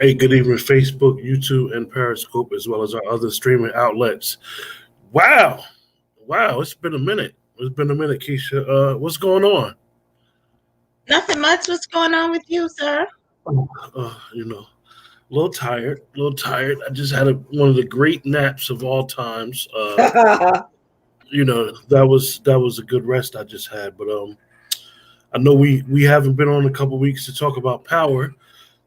Hey, good evening, Facebook, YouTube, and Periscope, as well as our other streaming outlets. Wow, wow, it's been a minute. It's been a minute, Keisha. What's going on? Nothing much. What's going on with you, sir? You know, a little tired, a little tired. I just had one of the great naps of all times. That was a good rest I just had. But I know we haven't been on a couple weeks to talk about power,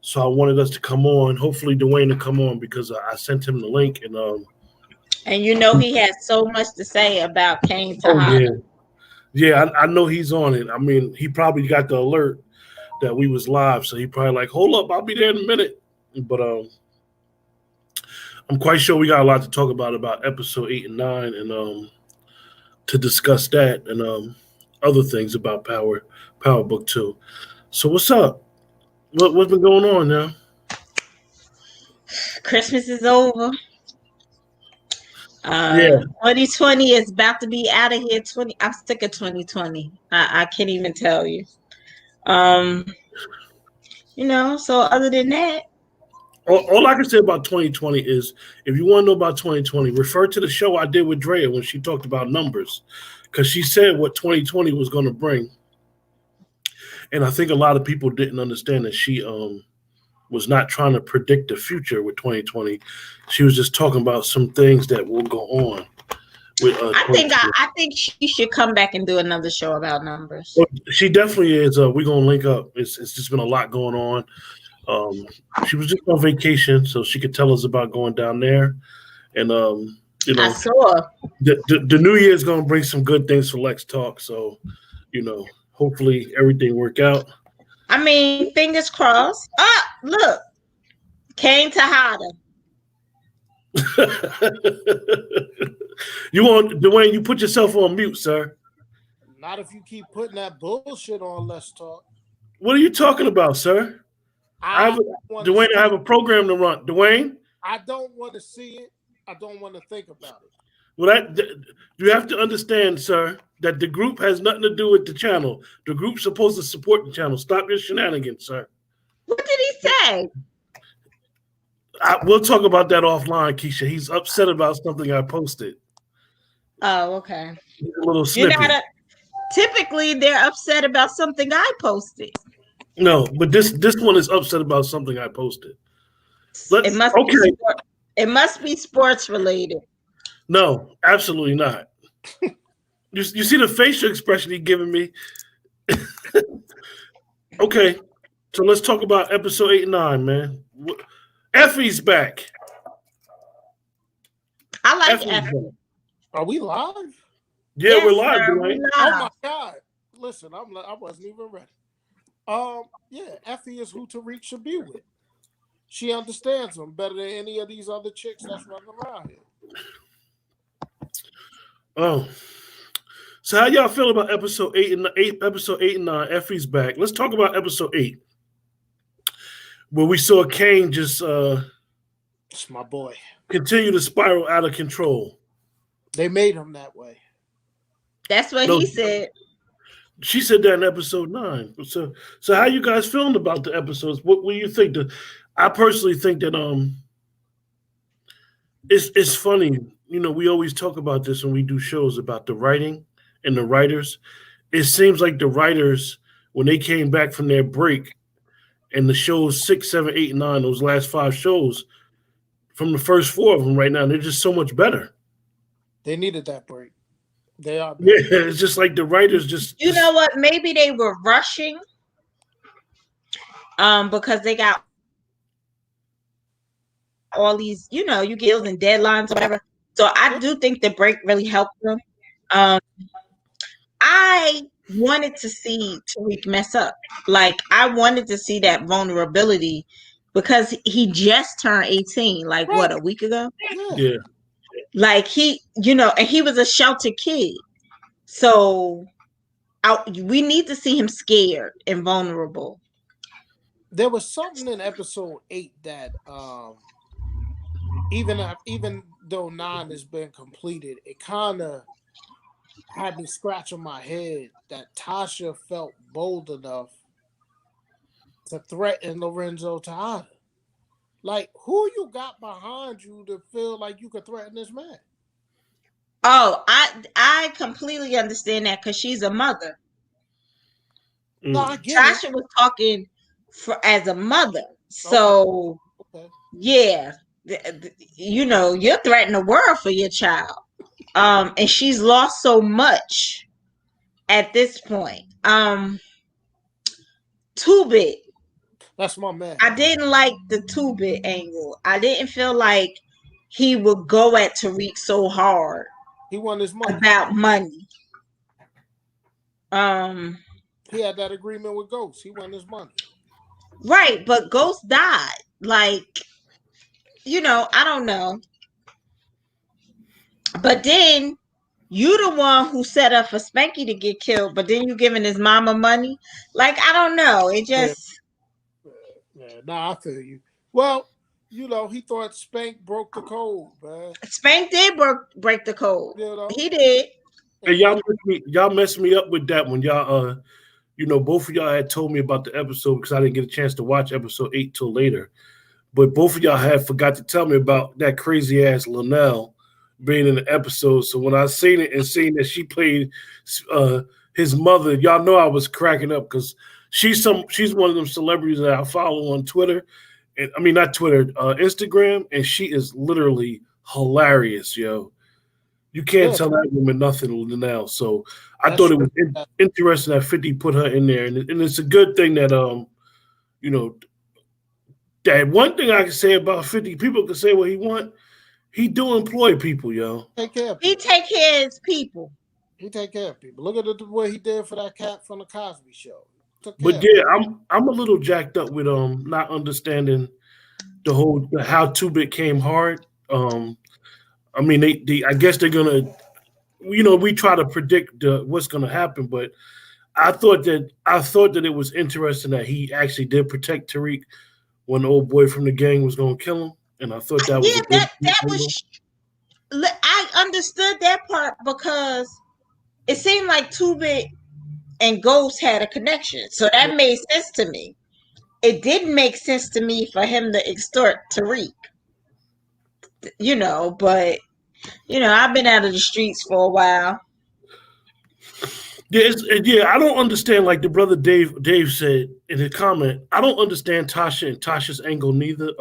so I wanted us to come on. Hopefully, Dwayne to come on because I sent him the link and And you know he has so much to say about Kane oh yeah. Tahada. Yeah, I know he's on it. I mean, he probably got the alert that we was live, so he probably like, hold up, I'll be there in a minute. But I'm quite sure we got a lot to talk about episode 8 and 9, and to discuss that and other things about Power Book 2. So what's up? What's been going on now? Christmas is over. Yeah, 2020 is about to be out of here. I'm sick of 2020. I can't even tell you. Um, so other than that, all I can say about 2020 is if you want to know about 2020, refer to the show I did with Drea when she talked about numbers, because she said what 2020 was going to bring. And I think a lot of people didn't understand that she was not trying to predict the future with 2020. She was just talking about some things that will go on with I think 2020. I think she should come back and do another show about numbers. Well, she definitely is. We're gonna link up. It's just been a lot going on. Um, she was just on vacation, so she could tell us about going down there. And you I know, saw. the new year is gonna bring some good things for Lex Talk. So, hopefully everything work out. I mean, fingers crossed. Look, Kane Tahada. You want Dwayne? You put yourself on mute, sir. Not if you keep putting that bullshit on Let's Talk. What are you talking about, sir? I want to Dwayne, I see have a it. program to run. Dwayne, I don't want to see it. I don't want to think about it. well, you have to understand, sir, that the group has nothing to do with the channel. The group's supposed to support the channel. Stop your shenanigans, sir. What did he say? We'll talk about that offline, Keisha. He's upset about something I posted. Oh, okay. He's a little You're snippy. typically they're upset about something I posted. No, but this one is upset about something I posted. It must be sports related. No, absolutely not. You see the facial expression he giving me. Okay, so let's talk about episode 8 and 9, man. Effie's back. I like Effie. Are we live? Yeah, yes, we're live, sir, right? Oh my god! Listen, I wasn't even ready. Yeah, Effie is who Tariq should be with. She understands him better than any of these other chicks that's running around here. Oh, so how y'all feel about episode 8 episode 8 and 9? Effie's back. Let's talk about episode 8, where we saw Kane just It's my boy. continue to spiral out of control. They made him that way. That's what he said. She said that in episode 9. So how you guys feeling about the episodes? What do you think? I personally think that it's funny. We always talk about this when we do shows about the writing and the writers. It seems like the writers, when they came back from their break, and the shows 6, 7, 8, and 9, those last 5 shows, from the first 4 of them right now, they're just so much better. They needed that break. They are better. Yeah, it's just like the writers just. You know what? Maybe they were rushing, because they got all these, you get deals and deadlines or whatever. So I do think the break really helped them. I wanted to see Tariq mess up. Like, I wanted to see that vulnerability because he just turned 18, like what, a week ago? Yeah. Like and he was a sheltered kid. So we need to see him scared and vulnerable. There was something in episode 8 that even though 9 has been completed, it kind of had me scratching my head that Tasha felt bold enough to threaten Lorenzo Tejada. Like, who you got behind you to feel like you could threaten this man? Oh, I completely understand that because she's a mother. No, I get Tasha was talking as a mother. it. So, Okay. yeah, you know, you're threatening the world for your child. And she's lost so much at this point. 2-Bit. That's my man. I didn't like the 2-Bit angle. I didn't feel like he would go at Tariq so hard. He won his money. About money. He had that agreement with Ghost. He won his money. Right, but Ghost died. Like, you know, I don't know. But then you the one who set up for Spanky to get killed, but then you giving his mama money. Like, I don't know. It just Nah, I feel you. Well, you know, he thought Spank broke the code, man. Spank did break the code. You know? He did. And y'all messed me up with that when y'all you know, both of y'all had told me about the episode because I didn't get a chance to watch episode 8 till later. But both of y'all had forgot to tell me about that crazy ass Linnell being in the episode. So when I seen it and seen that she played his mother, y'all know I was cracking up because she's one of them celebrities that I follow on Twitter. And I mean not Twitter, Instagram, and she is literally hilarious, yo. You can't tell that woman nothing, Linnell. So I thought it was interesting that 50 put her in there, and it's a good thing that you know, that one thing I can say about 50, people can say what he want. He do employ people, yo. Take care of people. He take care of his people. He take care of people. Look at what he did for that cat from the Cosby Show. But yeah, I'm a little jacked up with not understanding the whole how 2-Bit came hard. I mean, I guess they're gonna, you know, we try to predict what's gonna happen, but I thought that it was interesting that he actually did protect Tariq when the old boy from the gang was gonna kill him, and I thought that was that was. I understood that part because it seemed like 2-Bit and Ghost had a connection, so that made sense to me. It didn't make sense to me for him to extort Tariq. You know, but you know, I've been out of the streets for a while. Yeah, I don't understand. Like the brother Dave said in his comment, I don't understand Tasha and Tasha's angle neither.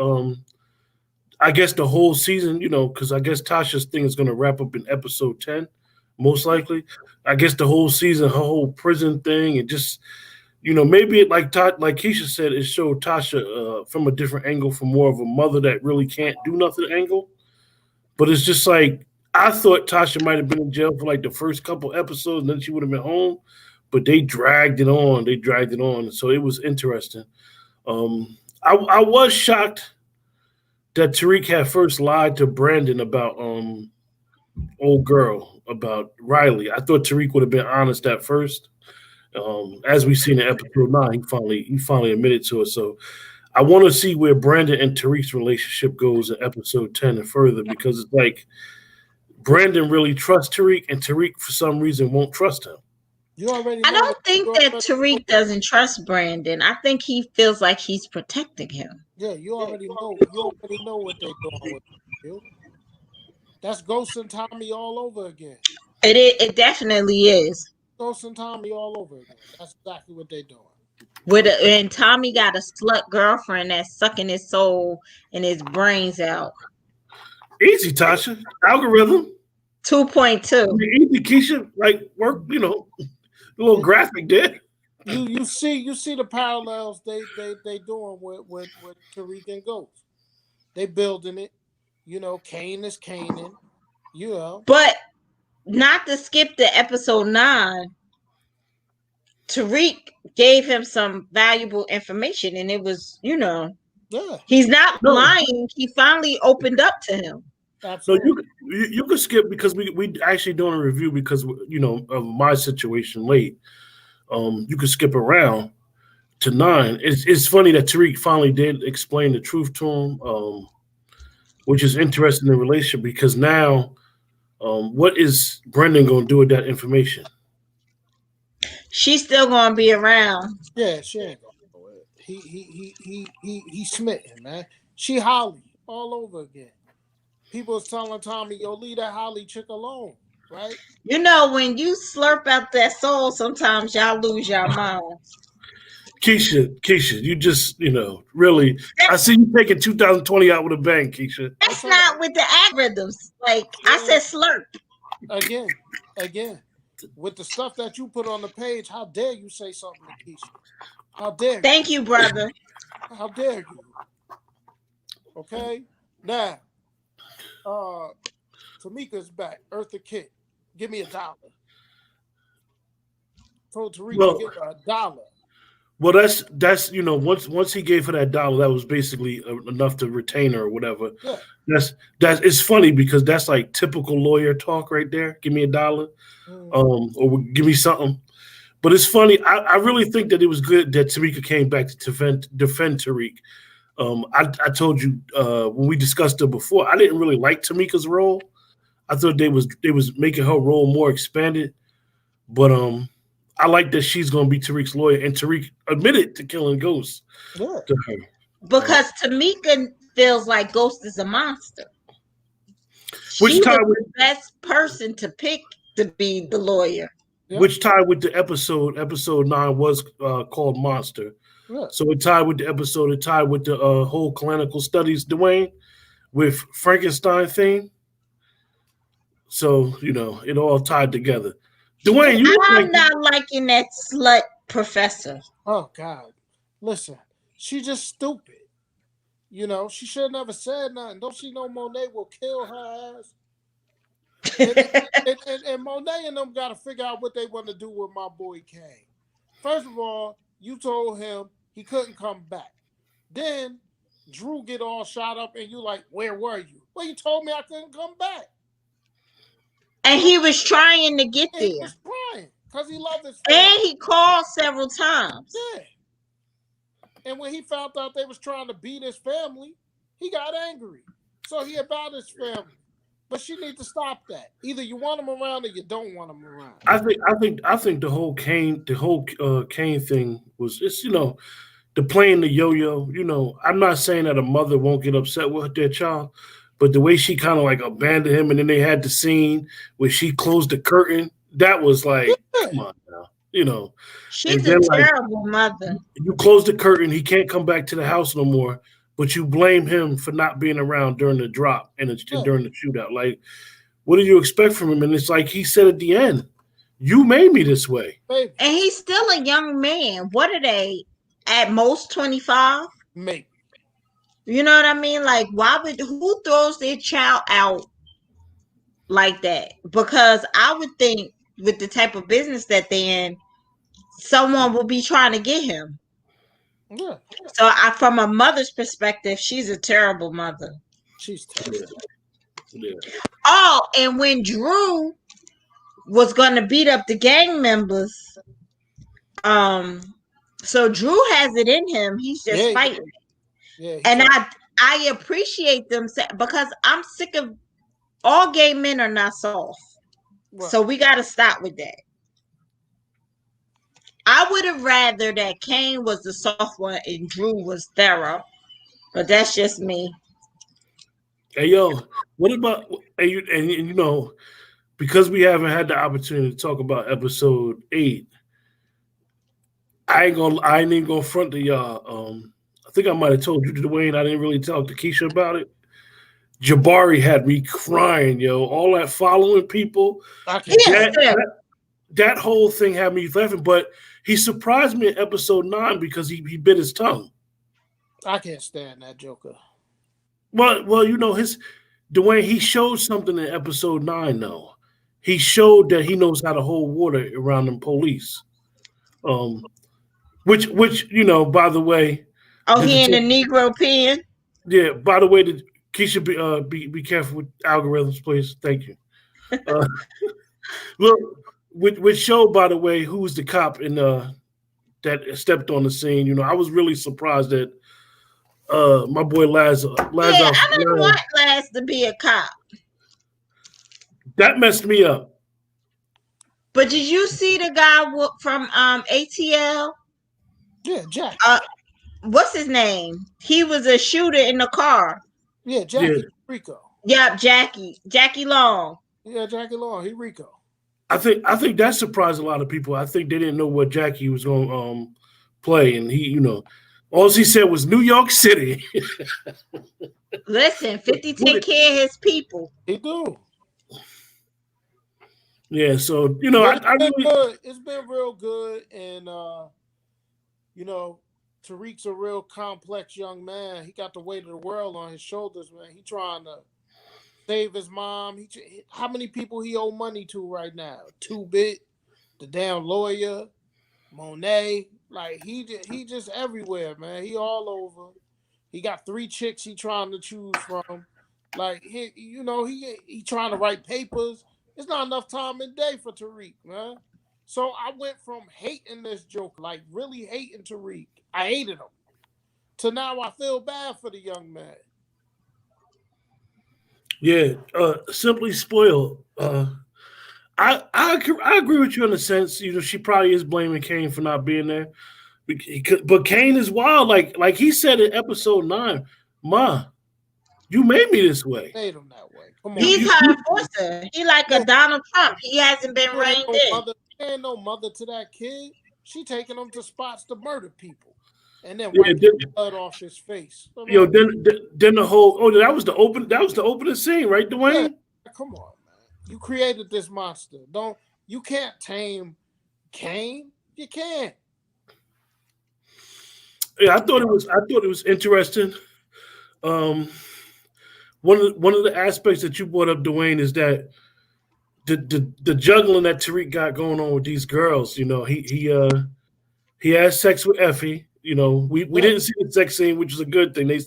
I guess the whole season, you know, because I guess Tasha's thing is going to wrap up in episode 10, most likely. I guess the whole season, her whole prison thing, and just, you know, maybe it like Keisha said, it showed Tasha from a different angle, from more of a mother that really can't do nothing angle. But it's just like, I thought Tasha might have been in jail for like the first couple episodes, and then she would have been home. But they dragged it on. So it was interesting. I was shocked that Tariq had first lied to Brandon about old girl, about Riley. I thought Tariq would have been honest at first. As we seen in episode 9, he finally admitted to it. So I want to see where Brandon and Tariq's relationship goes in episode 10 and further, because it's like Brandon really trusts Tariq, and Tariq for some reason won't trust him. I don't think that Tariq doesn't trust Brandon. I think he feels like he's protecting him. Yeah, you already know. You already know what they're doing with you. That's Ghost and Tommy all over again. It definitely is. Ghost and Tommy all over again. That's exactly what they're doing. And Tommy got a slut girlfriend that's sucking his soul and his brains out. Easy, Tasha. Algorithm. 2.2. Easy, Keisha. Like work, you know, a little graphic there. You see the parallels they doing with Tariq and Ghost. They building it. You know, Kane is Kanan. You know. But not to skip the episode 9, Tariq gave him some valuable information, and it was, you know, he's not lying. He finally opened up to him. Absolutely. So you could skip, because we actually doing a review because, you know, of my situation late. You could skip around to 9. It's funny that Tariq finally did explain the truth to him, which is interesting in the relationship, because now what is Brendan going to do with that information? She's still going to be around. Yeah, she ain't going to do it. He's smitten, man. She Holly all over again. People was telling Tommy, yo, leave that Holly chick alone, right? You know, when you slurp out that soul, sometimes y'all lose your mind. Keisha, you just, really. I see you taking 2020 out with a bang, Keisha. That's not with the algorithms. Like I said, slurp. Again, with the stuff that you put on the page, how dare you say something to Keisha? How dare you? Thank you, brother. How dare you? Okay? Now, Tamika's back. Eartha Kitt. Give me $1. Told Tariq to give her $1. Well, that's once he gave her that $1, that was basically enough to retain her or whatever. Yeah. That's it's funny because that's like typical lawyer talk right there. Give me $1, or give me something. But it's funny. I really think that it was good that Tamika came back to defend Tariq. I told you when we discussed it before, I didn't really like Tamika's role. I thought they was making her role more expanded, but I like that she's going to be Tariq's lawyer, and Tariq admitted to killing Ghost to her. Because Tamika feels like Ghost is a monster. Which she tied was with the best person to pick to be the lawyer. Yeah. Which tied with the episode. Episode 9 was called Monster. Yeah. So it tied with the episode. It tied with the whole clinical studies, Dwayne, with Frankenstein theme. So it all tied together. Dwayne, I'm not liking that slut professor. Oh God! Listen, she just stupid. She should have never said nothing. Don't she know Monet will kill her ass? and Monet and them got to figure out what they want to do with my boy Kane. First of all, you told him he couldn't come back. Then Drew get all shot up, and you like, where were you? Well, you told me I couldn't come back. And he was trying to get there. He was trying because he loved his family. And he called several times. Yeah. And when he found out they was trying to beat his family, he got angry. So he about his family. But she needs to stop that. Either you want him around or you don't want him around. I think the whole Kane thing was just the playing the yo-yo. I'm not saying that a mother won't get upset with their child, but the way she kind of like abandoned him, and then they had the scene where she closed the curtain. That was like, come on now, She's a terrible mother. You close the curtain, he can't come back to the house no more. But you blame him for not being around during the drop and during the shootout. Like, what do you expect from him? And it's like he said at the end, "You made me this way." And he's still a young man. What are they? At most 25? Maybe. You know what I mean? Like, who throws their child out like that? Because I would think with the type of business that they're in, someone will be trying to get him. Yeah. So from a mother's perspective, she's a terrible mother. She's terrible. Yeah. Oh, and when Drew was going to beat up the gang members, so Drew has it in him. He's just fighting. Yeah, and I appreciate them because I'm sick of all gay men are not soft. Right. So we got to stop with that. I would have rather that Kane was the soft one and Drew was thorough, but that's just me. Hey, yo, what about and because we haven't had the opportunity to talk about episode 8, I ain't even gonna front to y'all. I think I might have told you, Dwayne, I didn't really talk to Keisha about it. Jabari had me crying, yo. All that following people. That whole thing had me laughing, but he surprised me in episode 9 because he bit his tongue. I can't stand that Joker. Well, Dwayne, he showed something in episode 9, though. He showed that he knows how to hold water around them police. Which by the way. Oh, he in the Negro pen? Yeah, by the way, Keisha, be careful with algorithms, please. Thank you. Look, which showed, by the way, who was the cop in that stepped on the scene. I was really surprised that my boy Laz. I didn't want Laz to be a cop. That messed me up. But did you see the guy from ATL? Yeah, Jack. what's his name? He was a shooter in the car. Yeah, Jackie Rico. Yep, Jackie Long. Yeah, Jackie Long. He Rico. I think that surprised a lot of people. I think they didn't know what Jackie was going to play, and he, all he said was New York City. Listen, 50 take care of his people. He do. Yeah, so it's been real good, and Tariq's a real complex young man. He got the weight of the world on his shoulders, man. He trying to save his mom. How many people he owe money to right now? 2-Bit, the damn lawyer, Monet. Like he just everywhere, man. He all over. He got 3 chicks he trying to choose from. Like he trying to write papers. It's not enough time in day for Tariq, man. So I went from hating this joke, like really hating Tariq. I hated him. To now I feel bad for the young man. Yeah, simply spoiled. I agree with you in a sense. She probably is blaming Kane for not being there, but Kane is wild. Like he said in episode 9, "Ma, you made me this way." Made him that way. Come on. He's high enforcer. He like a Donald Trump. He hasn't been reined in. There ain't no mother to that kid. She taking him to spots to murder people, and then wipe the blood off his face. Then the whole that was the opening scene, right, Dwayne? Yeah, come on, man. You created this monster. You can't tame Kane. You can't. Yeah, I thought it was interesting. One of the aspects that you brought up, Dwayne, is that the juggling that Tariq got going on with these girls. He has sex with Effie. We didn't see the sex scene, which is a good thing. They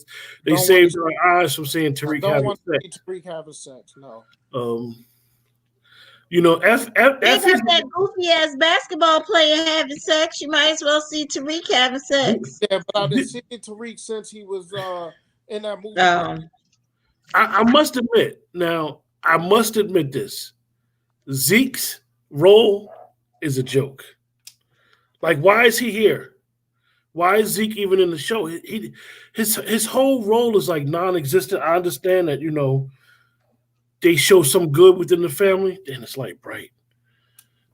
saved our eyes from seeing Tariq having sex. Tariq having sex, no. They got that goofy ass basketball player having sex. You might as well see Tariq having sex. Yeah, but I didn't see Tariq since he was in that movie. I must admit this. Zeke's role is a joke. Like, why is he here? Why is Zeke even in the show? His whole role is like non-existent. I understand that, they show some good within the family, then it's like, right.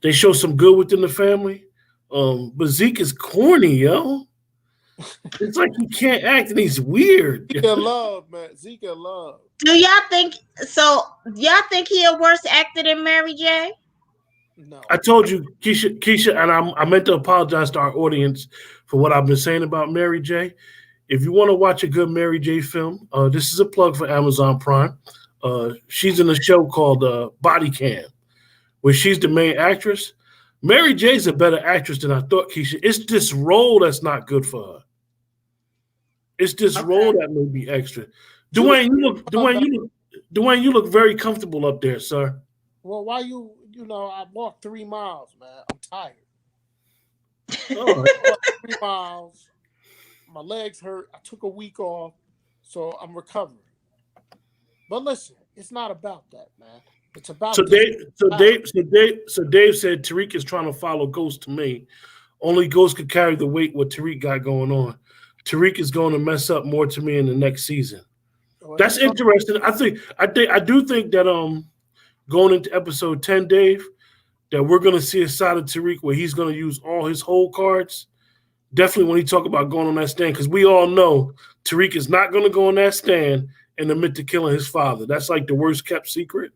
They show some good within the family. But Zeke is corny, yo. It's like he can't act and he's weird. Zeke in love, man. Zeke in love. Do y'all think so? Y'all think he a worse actor than Mary J? No. I told you, Keisha, and I meant to apologize to our audience for what I've been saying about Mary J. If you want to watch a good Mary J film, this is a plug for Amazon Prime. She's in a show called Body Cam, where she's the main actress. Mary J's a better actress than I thought, Keisha. It's this role that's not good for her. It's this role that may be extra. Dwayne, you look very comfortable up there, sir. Well, why I walked 3 miles, man. I'm tired. All right. 3 miles. My legs hurt. I took a week off, so I'm recovering. But listen, it's not about that, man. It's about Dave said Tariq is trying to follow Ghost to me. Only Ghost could carry the weight what Tariq got going on. Tariq is going to mess up more to me in the next season. That's interesting. I do think that going into episode 10, Dave, that we're going to see a side of Tariq where he's going to use all his whole cards. Definitely when he talk about going on that stand, because we all know Tariq is not going to go on that stand and admit to killing his father. That's like the worst kept secret.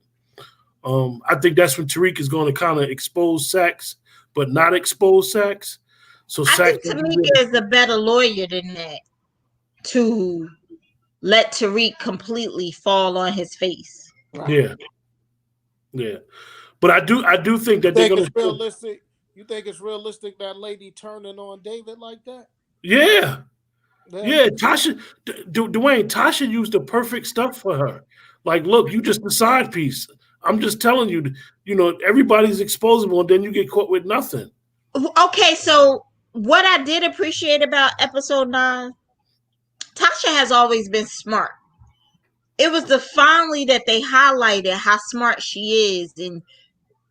I think that's when Tariq is going to kind of expose Saxe, but not expose Saxe. So I think Tamika is a better lawyer than that to let Tariq completely fall on his face. Right. Yeah. But I do think that they're going to realistic. You think it's realistic that lady turning on David like that? Yeah. Tasha, Dwayne, Tasha used the perfect stuff for her. Like, look, you just a side piece. I'm just telling you, everybody's exposable, and then you get caught with nothing. Okay, so what I did appreciate about episode 9, Tasha has always been smart. It was finally that they highlighted how smart she is, and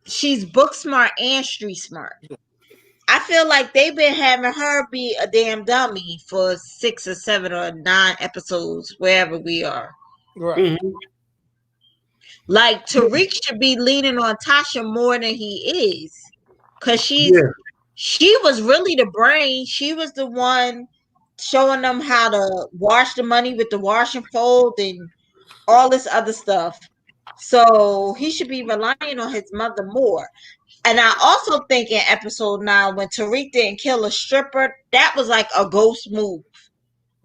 she's book smart and street smart. I feel like they've been having her be a damn dummy for 6 or 7 or 9 episodes, wherever we are. Right. Mhm. Like Tariq should be leaning on Tasha more than he is, cause Yeah, she was really the brain. She was the one showing them how to wash the money with the wash and fold and all this other stuff. So he should be relying on his mother more. And I also think in episode 9, when Tariq didn't kill a stripper, that was like a ghost move.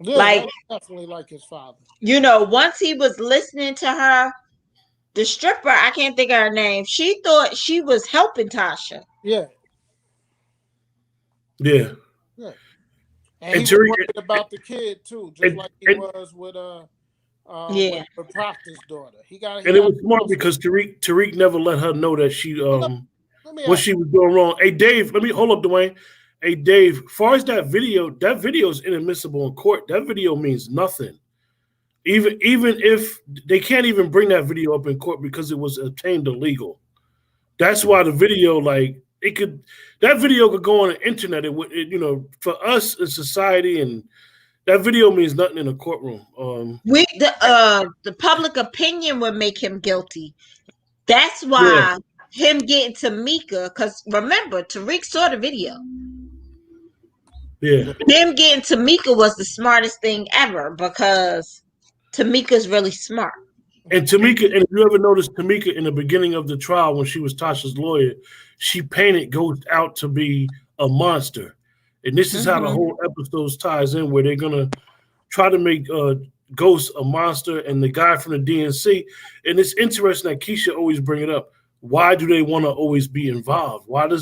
Yeah, Like, that's definitely like his father. once he was listening to her, the stripper, I can't think of her name, she thought she was helping Tasha. Yeah, yeah. yeah. And And he was Tariq, worried about the kid too, just and, like he and, was with Yeah. with Proctor's daughter. He got and it was smart because Tariq never let her know that she Let me what ask she was doing wrong. Hey Dave, let me hold up, Dwayne. Hey Dave, as far as that video is inadmissible in court. That video means nothing. Even if they can't even bring that video up in court because it was obtained illegal. That's why the video, like that video could go on the internet. It would, for us in society, and that video means nothing in a courtroom. The public opinion would make him guilty. That's Yeah, why him getting Tamika, because remember, Tariq saw the video. yeah. Him getting Tamika was the smartest thing ever because Tamika's really smart. And Tamika, and if you ever noticed Tamika in the beginning of the trial when she was Tasha's lawyer, she painted Ghost out to be a monster. And this is how the whole episode ties in, where they're gonna try to make Ghost a monster and the guy from the DNC. And it's interesting that Keisha always bring it up. Why do they want to always be involved? Why do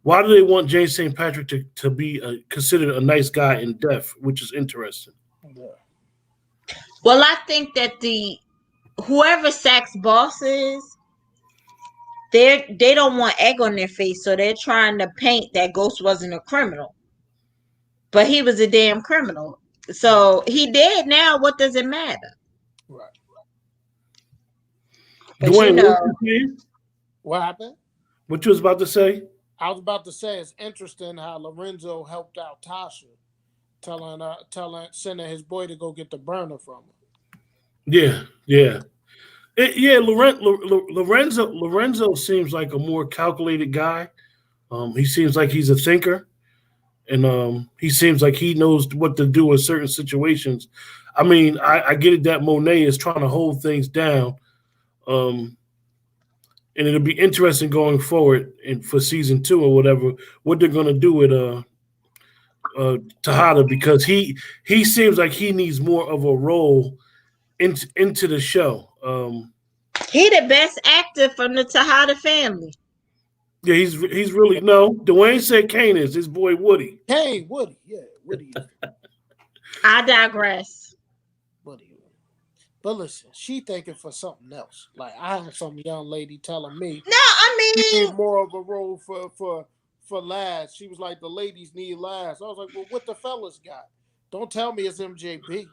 they want James St. Patrick to be considered a nice guy in death, which is interesting. Well, I think that whoever Sack's boss is, they don't want egg on their face, so they're trying to paint that Ghost wasn't a criminal, but he was a damn criminal. So he dead now. What does it matter? Right. But Dwayne, What happened? what you was about to say? I was about to say it's interesting how Lorenzo helped out Tasha, sending his boy to go get the burner from her. Yeah, yeah. Lorenzo seems like a more calculated guy. He seems like he's a thinker, and he seems like he knows what to do in certain situations. I mean, I get it that Monet is trying to hold things down, and it'll be interesting going forward for season 2 or whatever what they're going to do with Tejada, because he seems like he needs more of a role into the show. he the best actor from the Tejada family. Yeah, he's really no. Dwayne said Kane is his boy Woody. Woody, yeah, Woody. I digress. Woody. But listen, she thinking for something else. Like I had some young lady telling me, No, I she mean, need more of a role for lads. She was like, the ladies need lads. I was like, well, what the fellas got? Don't tell me it's MJB.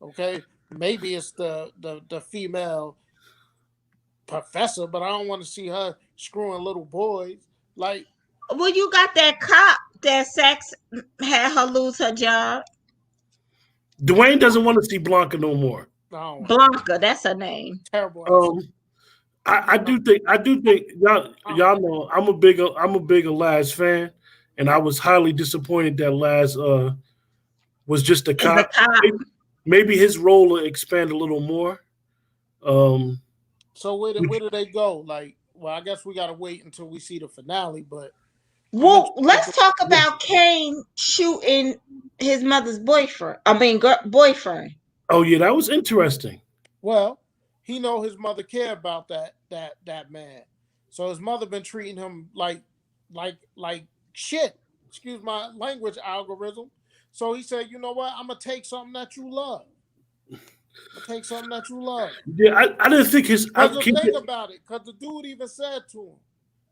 Okay, maybe it's the female professor, but I don't want to see her screwing little boys. Like, well, you got that cop that Sax had her lose her job. Dwayne doesn't want to see Blanca no more. no, Blanca, that's her name. terrible. I do think y'all know I'm a big Laz fan, and I was highly disappointed that Laz was just a cop. Maybe his role will expand a little more. So where do they go? Like, well, I guess we gotta wait until we see the finale. But well, let's talk about Kane shooting his mother's boyfriend. I mean, boyfriend. Oh yeah, that was interesting. Well, he know his mother care about that man, so his mother been treating him like shit. Excuse my language, algorithm. So he said, you know what? I'm gonna take something that you love. Yeah, I didn't think his. Think about it, because the dude even said to him,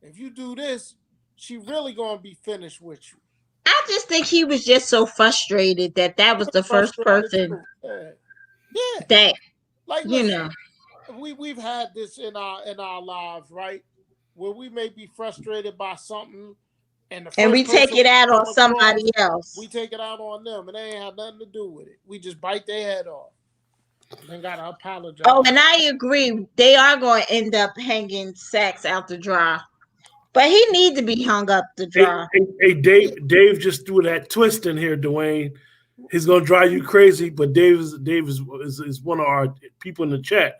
if you do this, she really gonna be finished with you. I just think he was just so frustrated that was the first person that, like, listen, we've had this in our lives, right? Where we may be frustrated by something And we take it out on somebody else. We take it out on them, and they ain't have nothing to do with it. We just bite their head off. They gotta apologize. Oh, and I agree. They are going to end up hanging Sax out to dry. But he needs to be hung up to dry. Hey, Dave just threw that twist in here, Dwayne. He's gonna drive you crazy, but Dave is one of our people in the chat.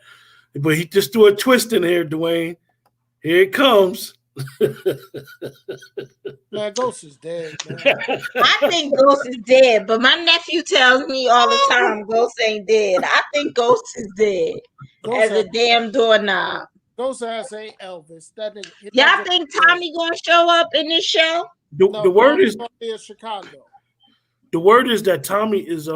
But he just threw a twist in here, Dwayne. Here it comes. Man, Ghost is dead, man. I think Ghost is dead, but my nephew tells me all the time Ghost ain't dead. I think Ghost is dead as a damn doorknob. Ghost ass ain't Elvis. That nigga. Y'all think Tommy gonna show up in this show? The word is Chicago. The word is that Tommy is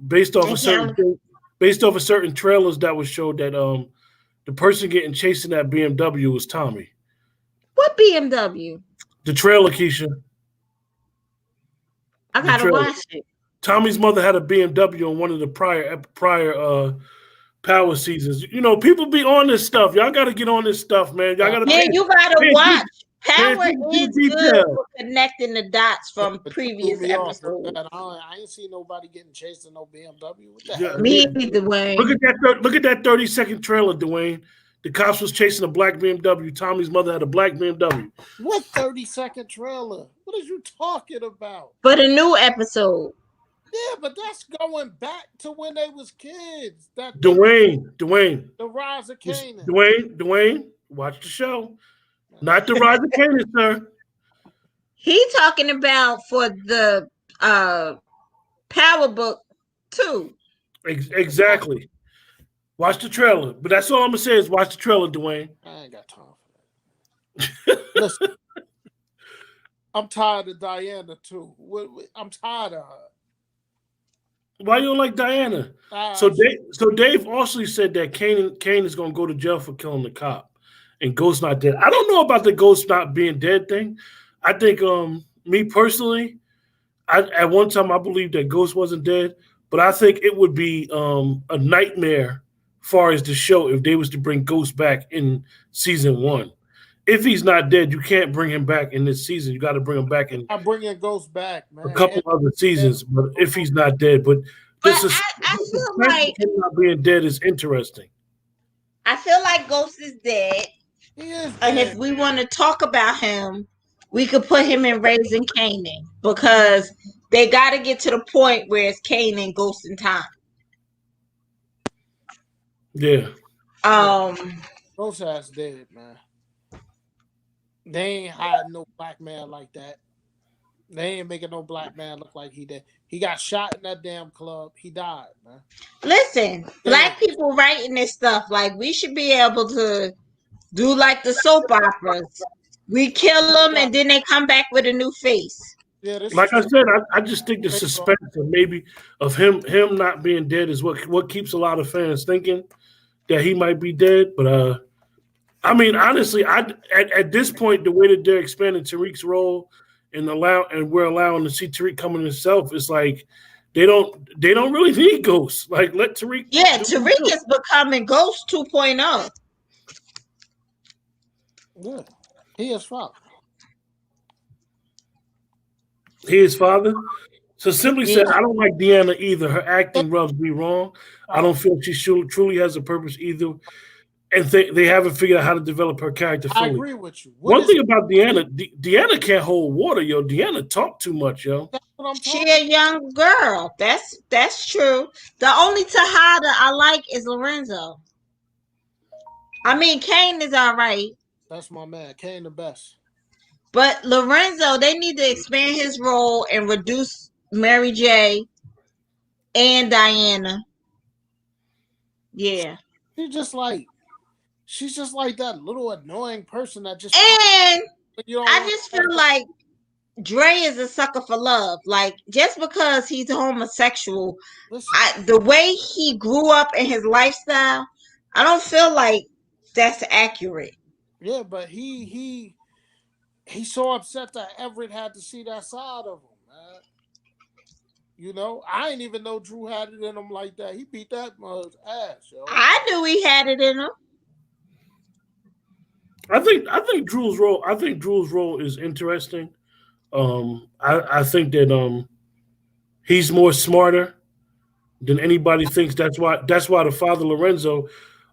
based off of certain trailers that was showed that the person getting chased in that BMW was Tommy. What BMW? The trailer, Keisha. I gotta watch it. Tommy's mother had a BMW on one of the prior Power seasons. You know, people be on this stuff. Y'all got to get on this stuff, man. Y'all got to. You got to watch. Power is good for connecting the dots from previous episodes. I ain't seen nobody getting chased in no BMW. What the hell? Me, Dwayne. Look at that 30-second trailer, Dwayne. The cops was chasing a black BMW. Tommy's mother had a black BMW. What 30-second trailer? What are you talking about? For the new episode. Yeah, but that's going back to when they was kids. Dwayne. The Rise of Kanan. Dwayne, watch the show. Not the Rise of Kanan, sir. He talking about for the Power Book 2. Exactly. Watch the trailer. But that's all I'm going to say is watch the trailer, Dwayne. I ain't got time for that. Listen, I'm tired of Diana, too. I'm tired of her. Why you don't like Diana? So Dave also said that Kane is going to go to jail for killing the cop. And Ghost not dead. I don't know about the Ghost not being dead thing. I think, me personally, at one time I believed that Ghost wasn't dead, but I think it would be a nightmare far as the show if they was to bring Ghost back in season 1. If he's not dead, you can't bring him back in this season. You got to bring him back in. I'm bringing Ghost back, man. A couple other seasons, but if he's not dead, but this is I feel like him not being dead is interesting. I feel like Ghost is dead. He is and dead. if we want to talk about him, we could put him in Raising Kanan because they got to get to the point where it's Kanan, Ghost, and Tommy. Yeah. Ghost ass dead, man. They ain't hiding no black man like that. They ain't making no black man look like he did. He got shot in that damn club. He died, man. Listen, black people writing this stuff like we should be able to do like the soap operas. We kill them and then they come back with a new face. Yeah, like I said, I just think the suspense of maybe of him not being dead is what keeps a lot of fans thinking that he might be dead. But I mean, honestly, at this point, the way that they're expanding Tariq's role and we're allowing to see Tariq coming himself, it's like they don't really need Ghost. Like let Tariq. Yeah, Tariq is becoming Ghost 2.0. Yeah, he is father. He is father. So Simply said, I don't like Deanna either. Her acting rubs me wrong. I don't feel she truly has a purpose either. And they haven't figured out how to develop her character fully. I agree with you. One thing about Deanna, Deanna can't hold water, yo. Deanna talk too much, yo. She a young girl. That's true. The only Tejada I like is Lorenzo. I mean, Kane is all right. That's my man. Kane the best. But Lorenzo, they need to expand his role and reduce Mary J. and Diana. Yeah. She's just like that little annoying person that just. And I just feel like Dre is a sucker for love. Like just because he's homosexual, the way he grew up in his lifestyle, I don't feel like that's accurate. Yeah, but he's so upset that Everett had to see that side of him, man. You know, I didn't even know Drew had it in him like that. He beat that mother's ass, yo. I knew he had it in him. I think Drew's role. I think Drew's role is interesting. I think that he's more smarter than anybody thinks. That's why the father Lorenzo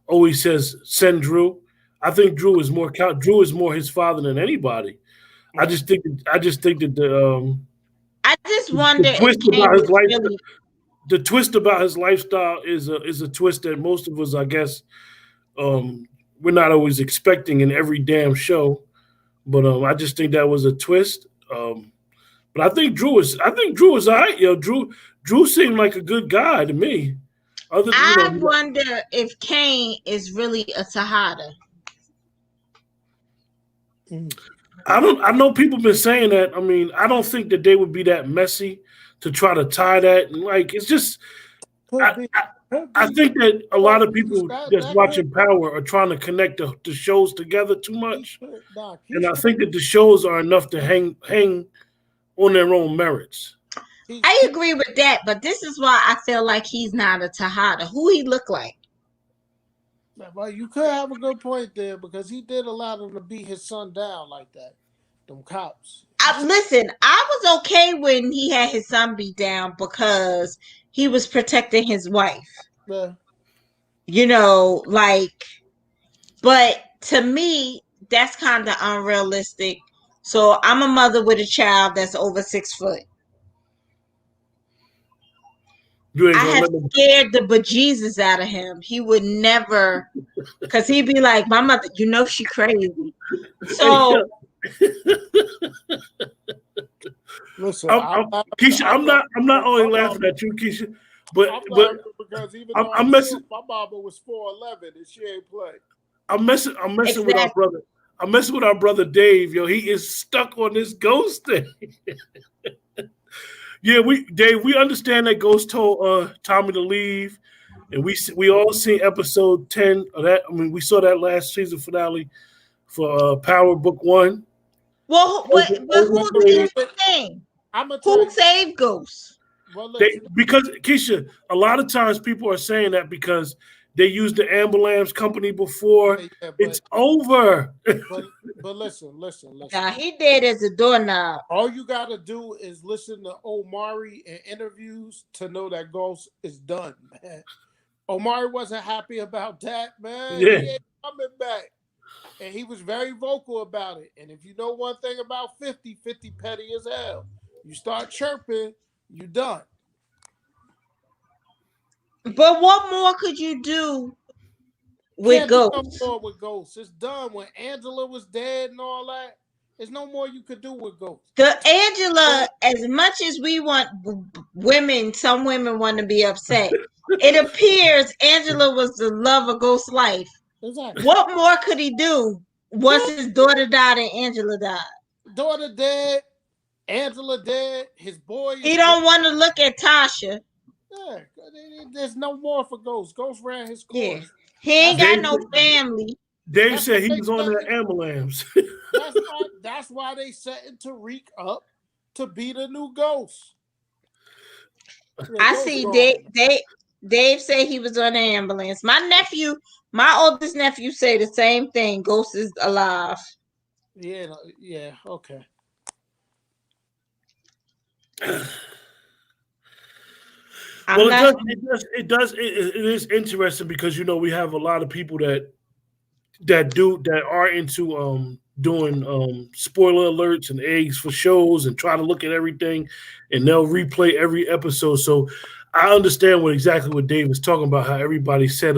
always says send Drew. I think Drew is more his father than anybody. I just think that I just the wonder if twist Kane about his was life really. the twist about his lifestyle is a twist that most of us, I guess, um, we're not always expecting in every damn show. But I just think that was a twist. But I think Drew is all right. Drew seemed like a good guy to me. Other than I wonder if Kane is really a Tejada. I know people been saying that. I mean, I don't think that they would be that messy to try to tie that. And like, it's just Could I, be. I, Could I be. think that a lot of people That that's that watching could. Power are trying to connect the shows together too He much, could. Nah, and I Keisha. think that the shows are enough to hang on their own merits. I agree with that, but this is why I feel like he's not a Tejada. Who he look like? Well, you could have a good point there because he did allow them to beat his son down like that. Them cops. Listen, I was okay when he had his son beat down because he was protecting his wife. Yeah. Like, but to me, that's kind of unrealistic. So I'm a mother with a child that's over 6 foot. You ain't I gonna have let them. scared the bejesus out of him. He would never, because he'd be like, my mother, she crazy. So Listen, Keisha, I'm not only laughing at you, Keisha, but I'm laughing because even though I'm messing. my mama was 4'11" and she ain't play. I'm messing with our exactly. brother. I'm messing with our brother Dave. Yo, he is stuck on this ghost thing. Yeah, we understand that Ghost told Tommy to leave, and we all seen episode 10 of that. I mean, we saw that last season finale for Power Book 1. Well, but here's the thing. I'm gonna tell Who you. saved Ghost? Well, Because Keisha, a lot of times people are saying that because they used the ambulance company before. yeah, It's over. but listen. Now he dead as a doorknob. All you gotta do is listen to Omari in interviews to know that Ghost is done, man. Omari wasn't happy about that, man. Yeah. He ain't coming back. And he was very vocal about it. And if you know one thing about 50 petty as hell. You start chirping, you done. But what more could you do with Ghost? No more with Ghost. It's done. When Angela was dead and all that, there's no more you could do with Ghost. Angela, as much as we want women, some women want to be upset. It appears Angela was the love of Ghost's life. Exactly. What more could he do once his daughter died and Angela died? Daughter dead, Angela dead, his boy. He don't want to look at Tasha. Yeah, there's no more for Ghost. Ghost ran his course. Yeah. He ain't got no family. Dave said he was on that ambulance. That's why they setting Tariq up to be the new Ghost. I see Dave said he was on the ambulance. My oldest nephew say the same thing. Ghost is alive. Yeah, okay. It is interesting because we have a lot of people that are into doing spoiler alerts and eggs for shows and try to look at everything, and they'll replay every episode. So I understand exactly what Dave is talking about. How everybody said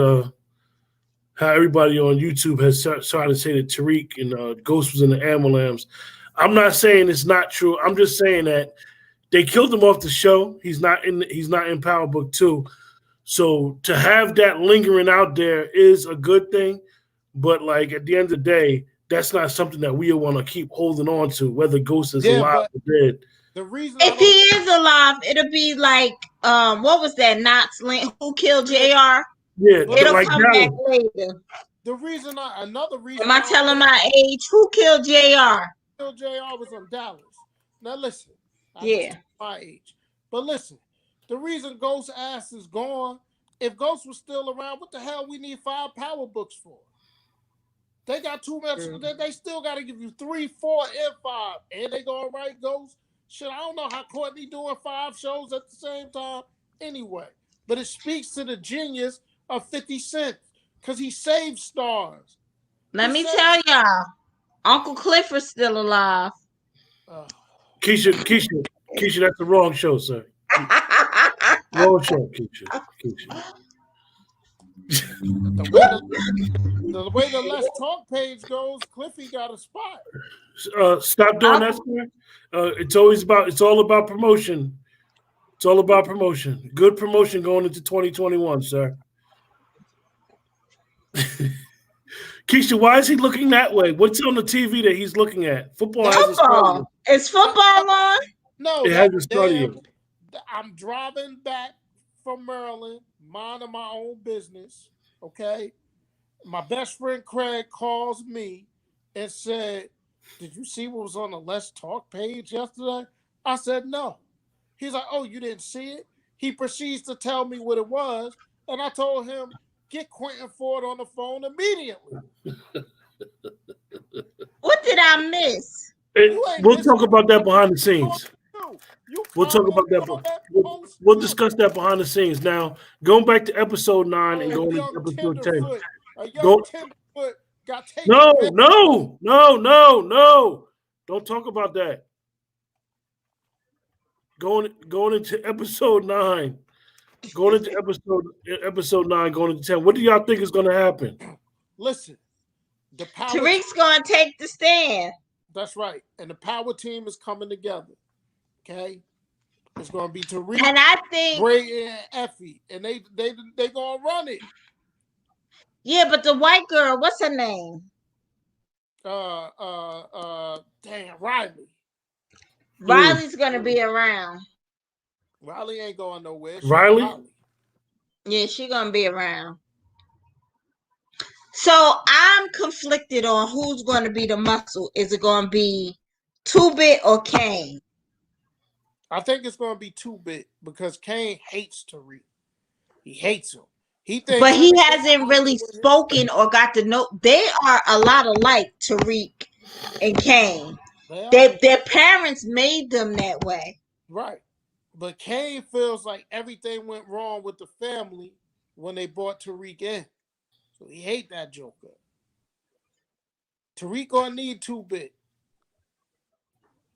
how everybody on YouTube has started to say that Tariq and Ghost was in the ambulance. I'm not saying it's not true. I'm just saying that they killed him off the show. He's not in Power Book 2. So to have that lingering out there is a good thing. But like at the end of the day, that's not something that we want to keep holding on to, whether Ghost is alive or dead. The reason if he is alive, it'll be like what was that? Knots Land? Who killed JR? Yeah, it'll come back later. Another reason. Am I telling my age? Who killed JR? Killed JR was on Dallas. Now listen. My age. But listen, the reason Ghost's ass is gone, if Ghost was still around, what the hell we need 5 Power Books for? They got too much. They still got to give you 3, 4, and 5, and they gonna write Ghost. Shit, I don't know how Courtney doing 5 shows at the same time. Anyway, but it speaks to the genius of 50 Cent because he saved stars. Let me tell y'all, Uncle Clifford's still alive. Keisha, that's the wrong show, sir. Wrong show, Keisha. The way the Let's Talk page goes, Cliffy got a spot. Stop doing that, sir. It's all about promotion. It's all about promotion. Good promotion going into 2021, sir. Keisha, why is he looking that way? What's on the TV that he's looking at? Football. Is football on? No, it hasn't started yet. I'm driving back from Maryland, minding my own business. Okay, my best friend Craig calls me and said, "Did you see what was on the Let's Talk page yesterday?" I said, "No." He's like, "Oh, you didn't see it?" He proceeds to tell me what it was, and I told him, "Get Quentin Ford on the phone immediately." What did I miss? We'll talk about that behind the scenes. We'll talk about that. We'll discuss that behind the scenes. Now, going back to episode 9 and going into episode 10. No. Don't talk about that. Going into episode 9. Going into episode 9, going into 10. What do y'all think is going to happen? Listen, Tariq's going to take the stand. That's right. And the power team is coming together. Okay? It's going to be Tariq, and I think Bray, and Effie. And they going to run it. Yeah, but the white girl, what's her name? Riley. Riley's going to be around. Riley ain't going nowhere. Riley? Yeah, she's going to be around. So I'm conflicted on who's going to be the muscle. Is it going to be 2-Bit or Kane? I think it's going to be 2-Bit because Kane hates Tariq. He hates him. But he hasn't really spoken or got to know. They are a lot alike, Tariq and Kane. Their parents made them that way. Right. But Kane feels like everything went wrong with the family when they brought Tariq in. So he hate that Joker. Tariq gonna need 2-Bit.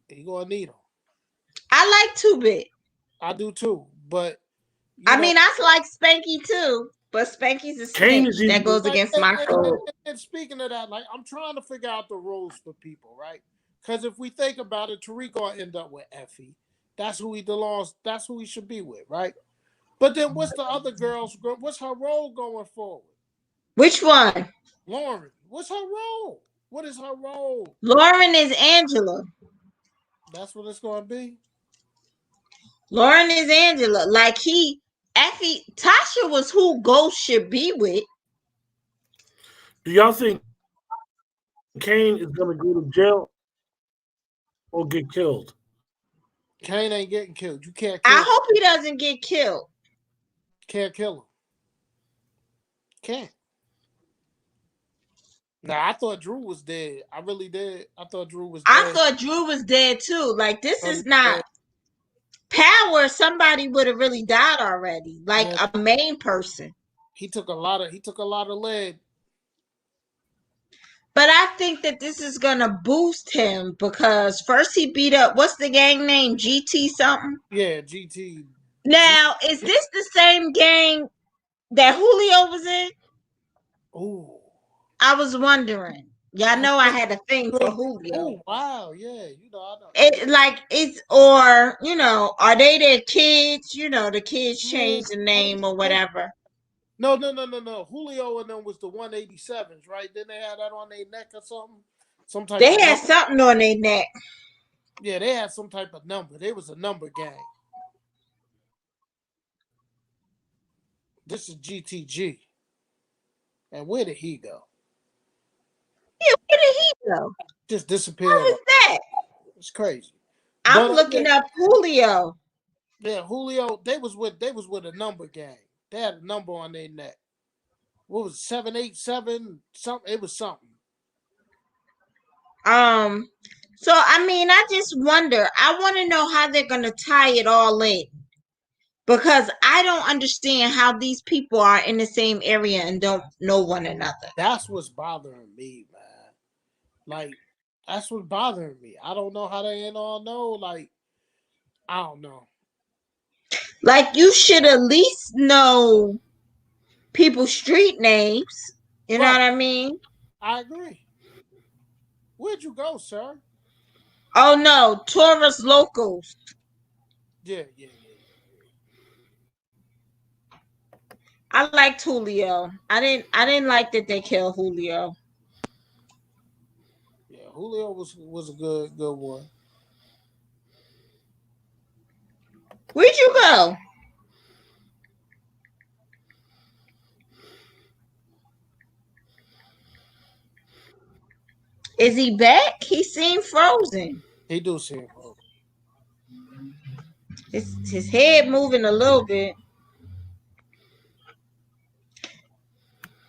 He gonna need him. I like 2-Bit. I do too, but I like Spanky too. But Spanky's a snitch. That goes against my code. And speaking of that, I'm trying to figure out the roles for people, right? Because if we think about it, Tariq gonna end up with Effie. That's who he belongs. That's who he should be with, right? But then what's the other girl's? What's her role going forward? Which one? Lauren. What's her role? What is her role? Lauren is Angela. That's what it's going to be. Lauren is Angela. Effie, Tasha was who Ghost should be with. Do y'all think Kane is going to go to jail or get killed? Kane ain't getting killed. You can't kill him. I hope he doesn't get killed. Can't kill him. Can't. Nah, I thought Drew was dead. I really did. I thought Drew was dead. I thought Drew was dead too. This is not Power. Somebody would have really died already. A main person. He took a lot of lead. But I think that this is gonna boost him because first he beat up, what's the gang name? GT something? Yeah, GT. Now, is this the same gang that Julio was in? Ooh. I was wondering. Y'all know I had a thing for Julio. Oh, wow, yeah. I know. Are they their kids? The kids changed the name or whatever. No. Julio and them was the 187s, right? Then they had that on their neck or something. They had something on their neck. Yeah, they had some type of number. They was a number gang. This is GTG. And where did he go? Yeah, where did he go? Just disappeared. What is that? It's crazy. I'm looking up Julio. Yeah, Julio. They was with a number gang. They had a number on their neck. What was it, 787? Something. It was something. So I mean, I just wonder. I want to know how they're gonna tie it all in because I don't understand how these people are in the same area and don't know one another. That's what's bothering me, man. Like, that's what's bothering me. I don't know how they ain't all know. Like, I don't know. Like you should at least know people's street names. You know Right. what I mean? I agree. Where'd you go, sir? Oh no, Taurus locals. Yeah. I liked Julio. I didn't like that they killed Julio. Yeah, Julio was a good one. Where'd you go? Is he back? He seemed frozen. He do seem His head moving a little bit.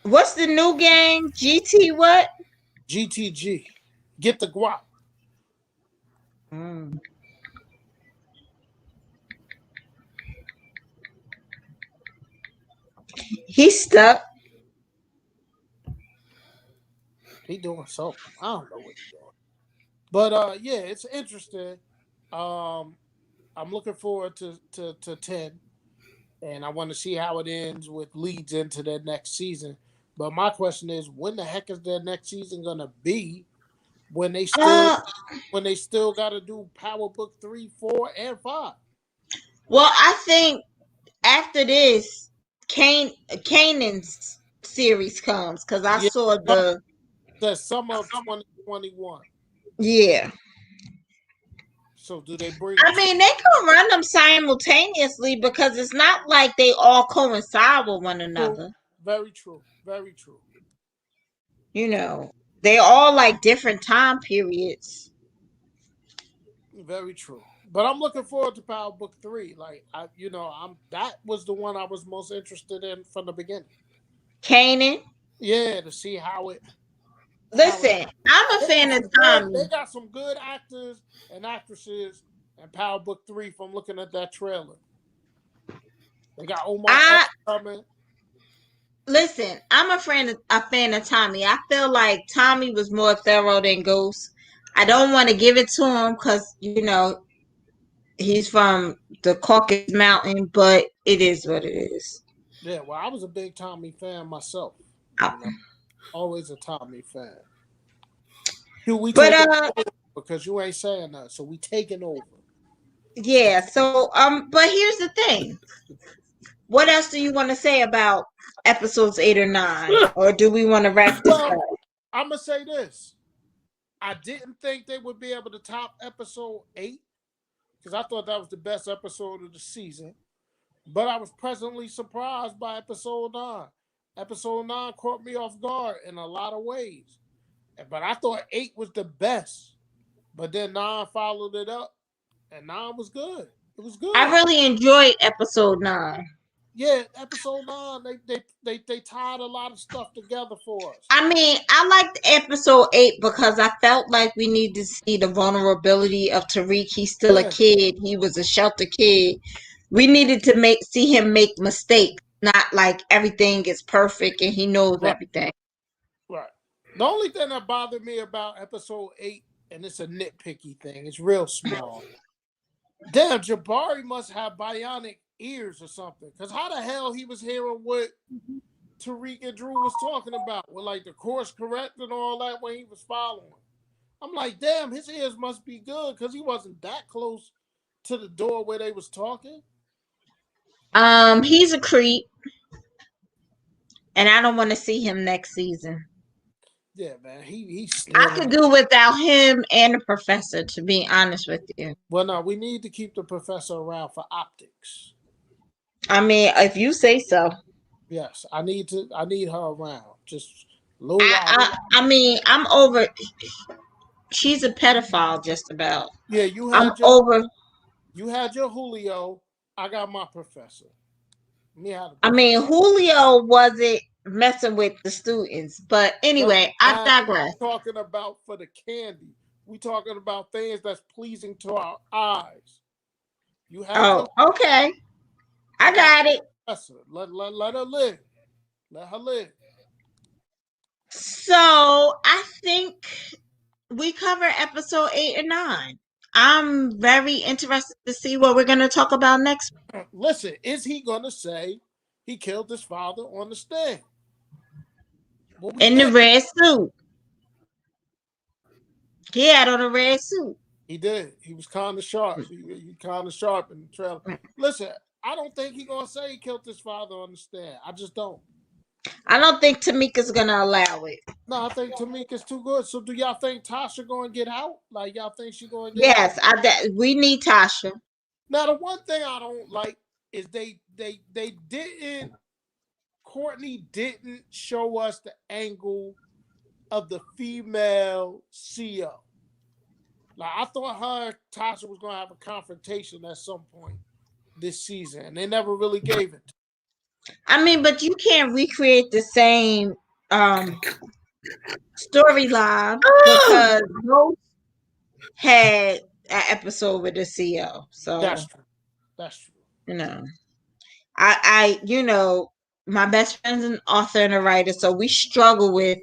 What's the new game? GT what? GTG. Get the guap. He's stuck. He doing something. I don't know what he's doing. But yeah, it's interesting. I'm looking forward to 10. And I want to see how it ends with leads into their next season. But my question is, when the heck is their next season gonna be? When they still got to do Power Book 3, 4, and 5. Well, I think after this, Kanan's series comes because I saw the summer of 2021. Yeah. So do they bring? I mean, they can run them simultaneously because it's not like they all coincide with one another. Very true. Very true. You know, they all like different time periods. Very true. But I'm looking forward to Power Book 3. Like that was the one I was most interested in from the beginning. Kanan. Yeah, to see how it. Listen, I'm a fan of Tommy. They got some good actors and actresses in Power Book 3 from looking at that trailer. They got Omar coming. Listen, I'm a fan of Tommy. I feel like Tommy was more thorough than Ghost. I don't want to give it to him because, he's from the Caucasus Mountain, but it is what it is. Yeah, well, I was a big Tommy fan myself. Always a Tommy fan. Because you ain't saying that, so we taking over. Yeah, so but here's the thing. What else do you want to say about episodes 8 or 9? Or do we want to wrap this up? I'm gonna say this. I didn't think they would be able to top episode 8 because I thought that was the best episode of the season. But I was pleasantly surprised by episode 9. Episode 9 caught me off guard in a lot of ways. But I thought 8 was the best. But then 9 followed it up. And 9 was good. It was good. I really enjoyed episode 9. Yeah, episode 9, they tied a lot of stuff together for us. I mean, I liked episode 8 because I felt like we need to see the vulnerability of Tariq. He's still a kid. He was a shelter kid. We needed to see him make mistakes, not like everything is perfect and he knows everything. Right. The only thing that bothered me about episode 8, and it's a nitpicky thing, it's real small. Damn, Jabari must have bionic ears or something. Because how the hell he was hearing what Tariq and Drew was talking about with like the course correct and all that when he was following. I'm like, damn, his ears must be good because he wasn't that close to the door where they was talking. He's a creep. And I don't want to see him next season. Yeah, man. I could do without him and the professor, to be honest with you. Well, no, we need to keep the professor around for optics. I mean, if you say so. Yes, I need her around. Just a little while. I mean, I'm over. She's a pedophile, just about. Yeah, you had your Julio. I got my professor. I mean, Julio wasn't messing with the students. But anyway, I digress. Talking about for the candy. We talking about things that's pleasing to our eyes. You have okay. I got it. Let her live. Let her live. So I think we cover episode 8 and 9. I'm very interested to see what we're going to talk about next. Listen, is he going to say he killed his father on the stand? In the red suit. He had on a red suit. He did. He was kind of sharp. He kind of sharp in the trailer. Listen, I don't think he's going to say he killed his father on the stand. I just don't. I don't think Tamika's going to allow it. No, I think Tamika's too good. So do y'all think Tasha going to get out? Like, y'all think she's going to get out? Yes, we need Tasha. Now, the one thing I don't like is they didn't, Courtney didn't show us the angle of the female CEO. Like, I thought her and Tasha was going to have a confrontation at some point this season, and they never really gave it. I mean, but you can't recreate the same storyline because Ghost had an episode with the CEO. So that's true. You know, I my best friend's an author and a writer, so we struggle with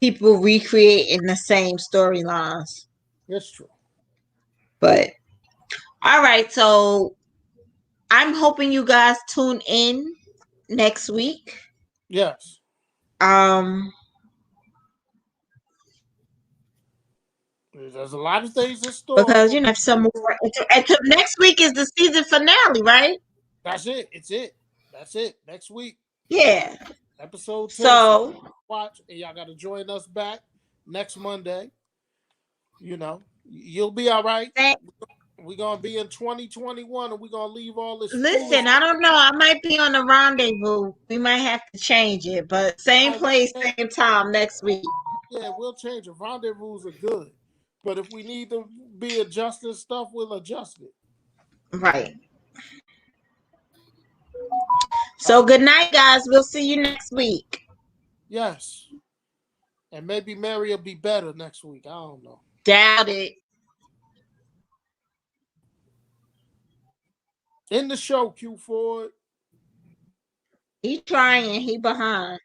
people recreating the same storylines. That's true. But all right, so I'm hoping you guys tune in next week. Yes. There's a lot of things in store because have some more. Next week is the season finale, right? That's it. It's it. That's it. Next week. Yeah. Episode 10. So watch, and y'all got to join us back next Monday. You know, you'll be all right. We're going to be in 2021 and we're going to leave all this. Listen, I don't know. I might be on the rendezvous. We might have to change it, but same place, same time next week. Yeah, we'll change it. Rendezvous are good. But if we need to be adjusting stuff, we'll adjust it. Right. So good night, guys. We'll see you next week. Yes. And maybe Mary will be better next week. I don't know. Doubt it. In the show, Q Ford. He trying. He behind.